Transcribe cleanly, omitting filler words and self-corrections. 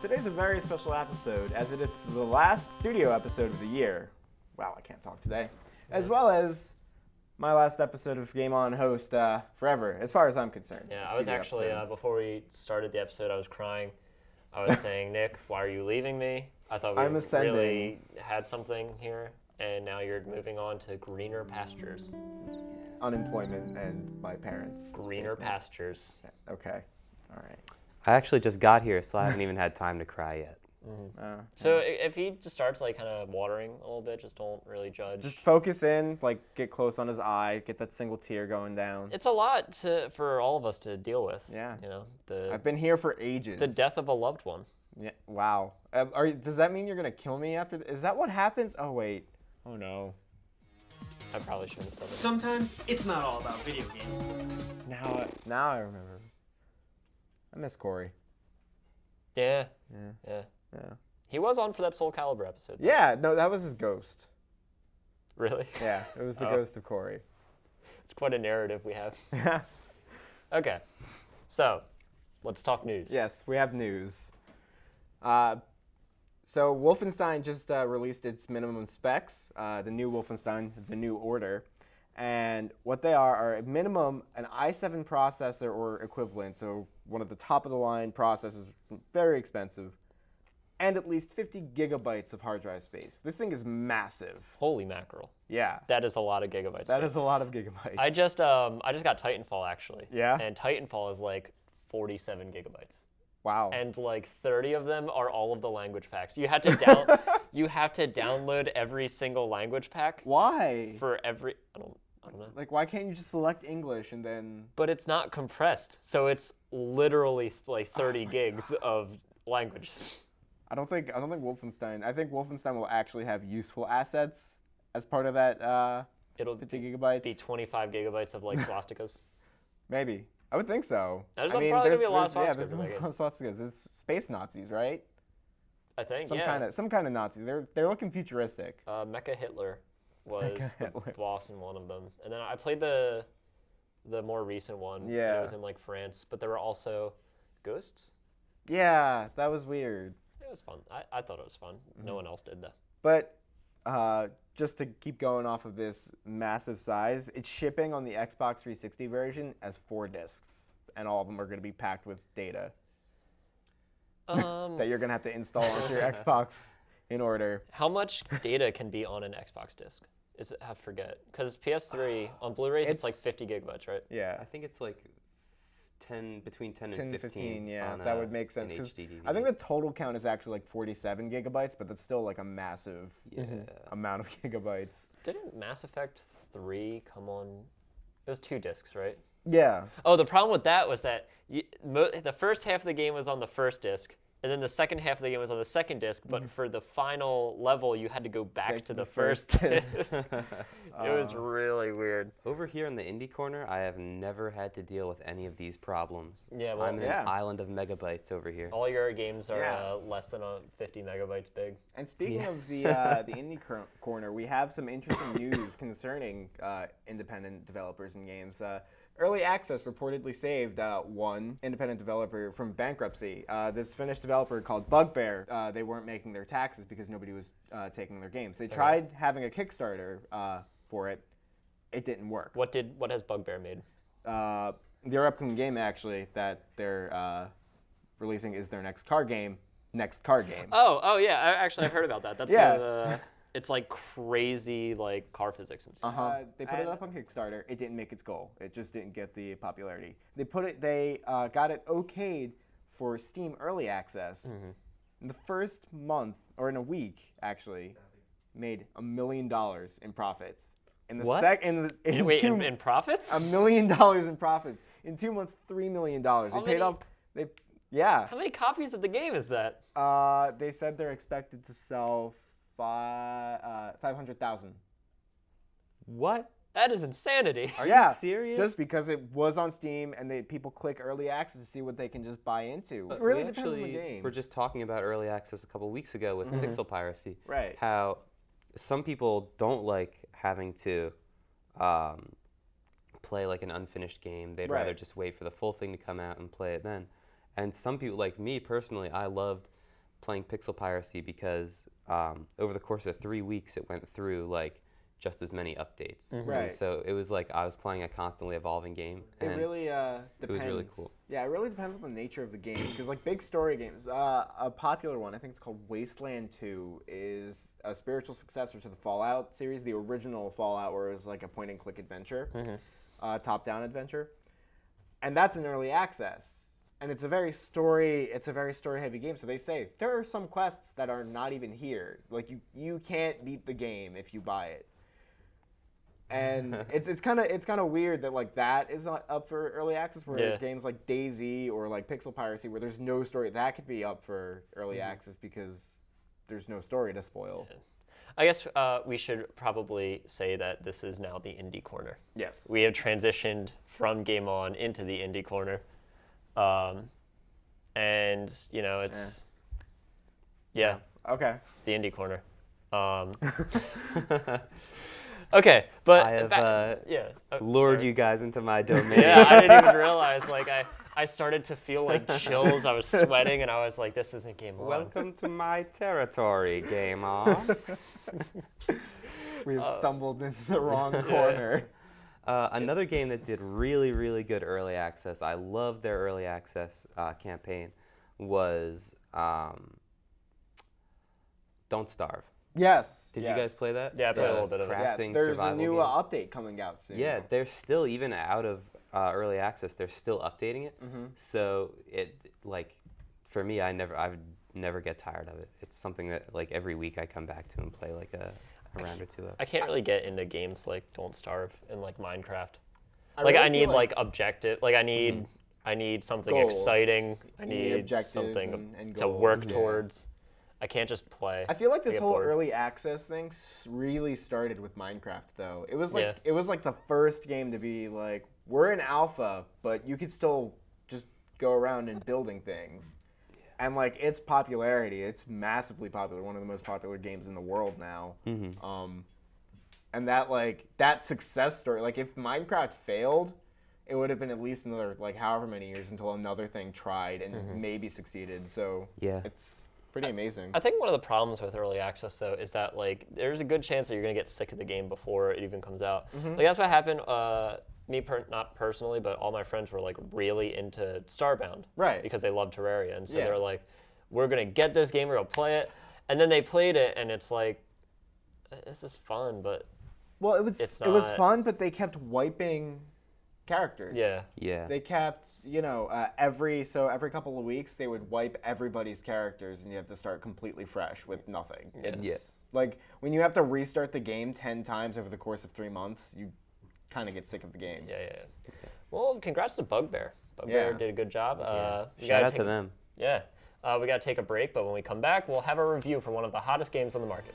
Today's a very special episode, as it is the last studio episode of the year. Wow, I can't talk today. As well as my last episode of Game On host forever, as far as I'm concerned. Yeah, I was actually, before we started the episode, I was crying. I was saying, Nick, why are you leaving me? I thought we really had something here, and now you're moving on to greener pastures. Unemployment and my parents. Greener pastures. Okay, all right. I actually just got here, so I haven't even had time to cry yet. Mm-hmm. So if he just starts like kind of watering a little bit, just don't really judge. Just focus in, like get close on his eye, get that single tear going down. It's a lot for all of us to deal with. Yeah. You know, I've been here for ages. The death of a loved one. Yeah. Wow. Does that mean you're gonna kill me after? Is that what happens? Oh wait. Oh no. I probably shouldn't have said it. Sometimes it's not all about video games. Now I remember. I miss Corey. Yeah. Yeah. He was on for that Soul Calibur episode. Though. Yeah, no, that was his ghost. Really? Yeah, it was the ghost of Corey. It's quite a narrative we have. Okay, so let's talk news. Yes, we have news. So Wolfenstein just released its minimum specs, the new Wolfenstein, the New Order. And what they are a minimum an i7 processor or equivalent, so one of the top-of-the-line processors, very expensive, and at least 50 gigabytes of hard drive space. This thing is massive. Holy mackerel. Yeah. That is a lot of gigabytes. That is a lot of gigabytes. I just got Titanfall, actually. Yeah? And Titanfall is like 47 gigabytes. Wow. And like 30 of them are all of the language packs. You have to download every single language pack. Why? For every I don't know. Like, why can't you just select English and then? But it's not compressed, so it's literally like 30 gigs of languages. I don't think Wolfenstein. I think Wolfenstein will actually have useful assets as part of that. It'll 50 gigabytes. Be 25 gigabytes of like swastikas. Maybe. I would think so. There's probably gonna be a lot of swastikas. Yeah, there's a lot of swastikas. It's space Nazis, right? I think. Some kind of Nazis. They're looking futuristic. Mecha Hitler was the boss in one of them, and then I played the more recent one. Yeah. It was in like France, but there were also ghosts. Yeah, that was weird. It was fun. I thought it was fun. Mm-hmm. No one else did though. But just to keep going off of this massive size, it's shipping on the Xbox 360 version as 4 discs, and all of them are going to be packed with data that you're going to have to install onto your Xbox in order. How much data can be on an Xbox disc? I forget. Because PS3, on Blu-rays, it's like 50 gigabytes, right? Yeah. I think it's like between 10 and 15. Yeah, that would make sense. I think the total count is actually like 47 gigabytes, but that's still like a massive amount of gigabytes. Didn't Mass Effect 3 come on? It was 2 discs, right? Yeah. Oh, the problem with that was that the first half of the game was on the first disc, and then the second half of the game was on the second disc, but for the final level, you had to go back to the first disc. It was really weird. Over here in the indie corner, I have never had to deal with any of these problems. Yeah, well, I'm in an island of megabytes over here. All your games are less than 50 megabytes big. And speaking of the indie corner, we have some interesting news concerning independent developers and games. Early Access reportedly saved one independent developer from bankruptcy. This Finnish developer called Bugbear. They weren't making their taxes because nobody was taking their games. They tried having a Kickstarter for it. It didn't work. What has Bugbear made? Their upcoming game, actually, that they're releasing is their next car game. Oh yeah. I've heard about that. That's it's like crazy like car physics and stuff. They put it up on Kickstarter. It didn't make its goal. It just didn't get the popularity. They got it okayed for Steam Early Access. In the first month, or in a week actually, made $1 million in profits. In profits? $1 million in profits. In 2 months, $3 million. How many copies of the game is that? They said they're expected to sell 500,000. What? That is insanity. Are you serious? Just because it was on Steam and people click early access to see what they can just buy into. But it really depends on the game. We're just talking about early access a couple weeks ago with Pixel Piracy. Right. How some people don't like having to play like an unfinished game. They'd rather just wait for the full thing to come out and play it then. And some people, like me personally, I loved playing Pixel Piracy because over the course of 3 weeks, it went through like just as many updates. Right. And so it was like I was playing a constantly evolving game. It And really depends. It was really cool. Yeah, it really depends on the nature of the game. Because like big story games, a popular one, I think it's called Wasteland 2, is a spiritual successor to the Fallout series, the original Fallout, where it was like a point-and-click adventure, top-down adventure, and that's in early access. And it's a very story-heavy game. So they say there are some quests that are not even here. Like you can't beat the game if you buy it. And it's kind of weird that like that is not up for early access, where games like DayZ or like Pixel Piracy, where there's no story, that could be up for early access because there's no story to spoil. Yeah. I guess we should probably say that this is now the indie corner. Yes. We have transitioned from Game On into the indie corner, and you know it's Okay. it's the indie corner. Okay, but I have lured sorry. you guys into my domain. Yeah, I didn't even realize. Like I started to feel like chills. I was sweating, and I was like, "This isn't Game On." Welcome to my territory, Game On. We've stumbled into the wrong corner. Another game that did really, really good early access, I loved their early access campaign, was Don't Starve. Yes. Did you guys play that? Yeah, I played a little bit of it. Crafting there's a survival new game. update coming out soon. Yeah, they're still, even out of early access, they're still updating it. So it, like, for me, I would never get tired of it. It's something that like every week I come back to and play like a round or two of. I can't really get into games like Don't Starve and like Minecraft. I Like really I need feel like objective. Like I need something Goals. exciting. I You need need objectives something and to goals, work yeah. towards. I can't just play. I feel like this get whole bored. early access thing really started with Minecraft, though. It was like Yeah. it was like the first game to be like, we're in alpha, but you could still just go around and building things. And like its popularity, it's massively popular. One of the most popular games in the world now. And that success story, like if Minecraft failed, it would have been at least another like however many years until another thing tried and maybe succeeded. So Yeah. it's pretty amazing. I think one of the problems with early access though is that like there's a good chance that you're gonna get sick of the game before it even comes out. Like that's what happened. Not personally, but all my friends were like really into Starbound, Right. Because they love Terraria, and so Yeah. they're like, "We're gonna get this game, we're gonna play it," and then they played it, and it's like, "This is fun," but Well, it was It's it was not- fun, but they kept wiping characters. yeah, Yeah. They kept, every couple of weeks they would wipe everybody's characters, and you have to start completely fresh with nothing. Yes. It's Yeah. like when you have to restart the game 10 times over the course of 3 months, you kind of get sick of the game. yeah. Well, congrats to Bugbear. Bugbear Yeah. did a good job. We Shout gotta out to take- them. Yeah. We got to take a break, but when we come back, we'll have a review for one of the hottest games on the market.